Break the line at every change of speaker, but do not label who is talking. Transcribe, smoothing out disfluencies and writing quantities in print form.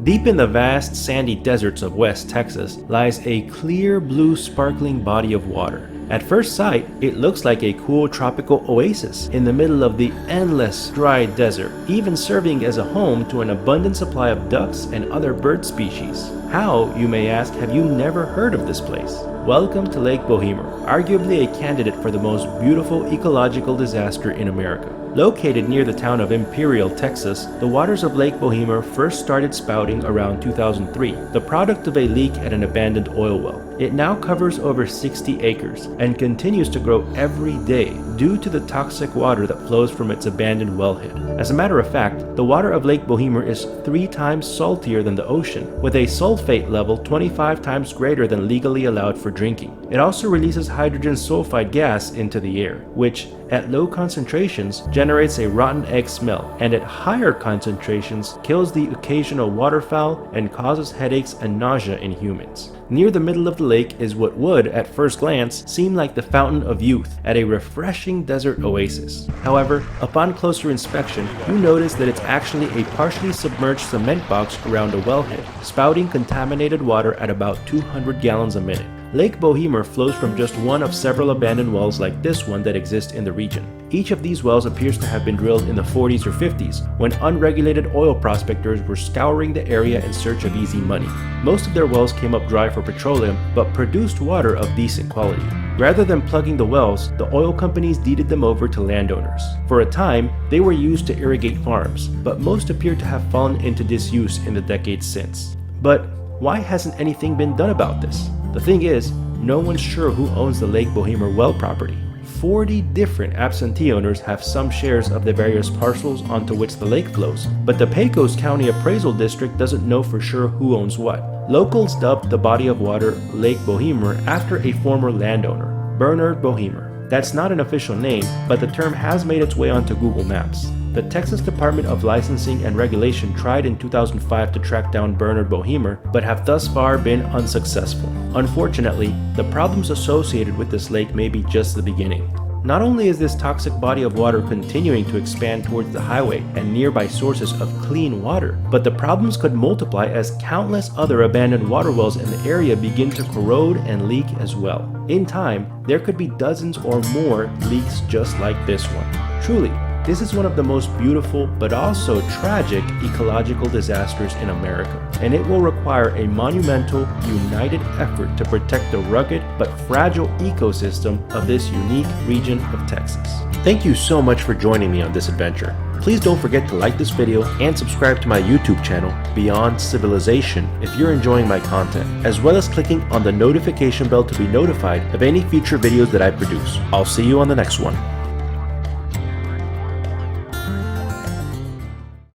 Deep in the vast sandy deserts of West Texas lies a clear blue sparkling body of water. At first sight, it looks like a cool tropical oasis in the middle of the endless dry desert, even serving as a home to an abundant supply of ducks and other bird species. How, you may ask, have you never heard of this place? Welcome to Lake Boehmer, arguably a candidate for the most beautiful ecological disaster in America. Located near the town of Imperial, Texas, the waters of Lake Boehmer first started spouting around 2003, the product of a leak at an abandoned oil well. It now covers over 60 acres and continues to grow every day due to the toxic water that flows from its abandoned wellhead. As a matter of fact, the water of Lake Boehmer is 3 times saltier than the ocean, with a sulfate level 25 times greater than legally allowed for drinking. It also releases hydrogen sulfide gas into the air, which, at low concentrations, generates a rotten egg smell, and at higher concentrations kills the occasional waterfowl and causes headaches and nausea in humans. Near the middle of the lake is what would, at first glance, seem like the fountain of youth at a refreshing desert oasis. However, upon closer inspection, you notice that it's actually a partially submerged cement box around a wellhead, spouting contaminated water at about 200 gallons a minute. Lake Boehmer flows from just one of several abandoned wells like this one that exist in the region. Each of these wells appears to have been drilled in the 40s or 50s, when unregulated oil prospectors were scouring the area in search of easy money. Most of their wells came up dry for petroleum, but produced water of decent quality. Rather than plugging the wells, the oil companies deeded them over to landowners. For a time, they were used to irrigate farms, but most appear to have fallen into disuse in the decades since. But why hasn't anything been done about this? The thing is, no one's sure who owns the Lake Boehmer well property. 40 different absentee owners have some shares of the various parcels onto which the lake flows, but the Pecos County Appraisal District doesn't know for sure who owns what. Locals dubbed the body of water Lake Boehmer after a former landowner, Bernard Boehmer. That's not an official name, but the term has made its way onto Google Maps. The Texas Department of Licensing and Regulation tried in 2005 to track down Bernard Boehmer, but have thus far been unsuccessful. Unfortunately, the problems associated with this lake may be just the beginning. Not only is this toxic body of water continuing to expand towards the highway and nearby sources of clean water, but the problems could multiply as countless other abandoned water wells in the area begin to corrode and leak as well. In time, there could be dozens or more leaks just like this one. Truly, this is one of the most beautiful but also tragic ecological disasters in America, and it will require a monumental, united effort to protect the rugged but fragile ecosystem of this unique region of Texas. Thank you so much for joining me on this adventure. Please don't forget to like this video and subscribe to my YouTube channel, Beyond Civilization, if you're enjoying my content, as well as clicking on the notification bell to be notified of any future videos that I produce. I'll see you on the next one.